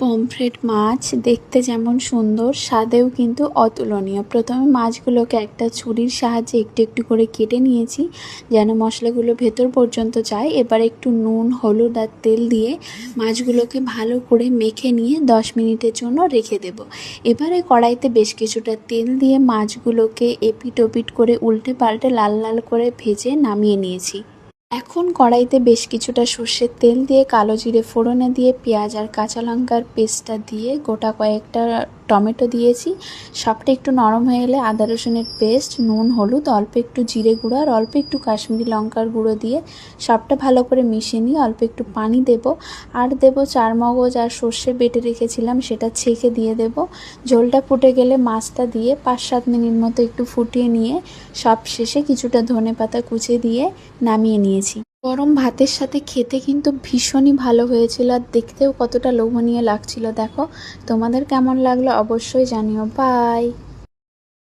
Pomfret মাছ দেখতে যেমন সুন্দর, স্বাদেও কিন্তু অতুলনীয়। প্রথমে মাছগুলোকে একটা ছুরির সাহায্যে একটু একটু করে কেটে নিয়েছি যেন মশলাগুলো ভেতর পর্যন্ত যায়। এবার একটু নুন, হলুদ আর তেল দিয়ে মাছগুলোকে ভালো করে মেখে নিয়ে 10 মিনিটের জন্য রেখে দেব। এবারে কড়াইতে বেশ কিছুটা তেল দিয়ে মাছগুলোকে এপিট ওপিট করে উল্টে পাল্টে লাল লাল করে ভেজে নামিয়ে নিয়েছি। এখন কড়াইতে বেশ কিছুটা সর্ষের তেল দিয়ে কালো জিরে ফোড়নে দিয়ে পেঁয়াজ আর কাঁচা লঙ্কার পেস্টটা দিয়ে গোটা কয়েকটা টমেটো দিয়েছি। সবটা একটু নরম হয়ে এলে আদা রসুনের পেস্ট, নুন, হলুদ, অল্প একটু জিরে গুঁড়ো আর অল্প একটু কাশ্মীরি লঙ্কার গুঁড়ো দিয়ে সবটা ভালো করে মিশিয়ে নিয়ে অল্প একটু পানি দেব। আর দেব চারমগজ আর সর্ষে বেটে রেখেছিলাম, সেটা ছেঁকে দিয়ে দেব। ঝোলটা ফুটে গেলে মাছটা দিয়ে 5-7 মিনিট মতো একটু ফুটিয়ে নিয়ে সব শেষে কিছুটা ধনেপাতা কুচি দিয়ে নামিয়ে নিয়েছি। গরম ভাতের সাথে খেতে কিন্তু ভীষণই ভালো হয়েছিল আর দেখতেও কতটা লোভনীয় লাগছিল। দেখো, তোমাদের কেমন লাগলো অবশ্যই জানিও। বাই।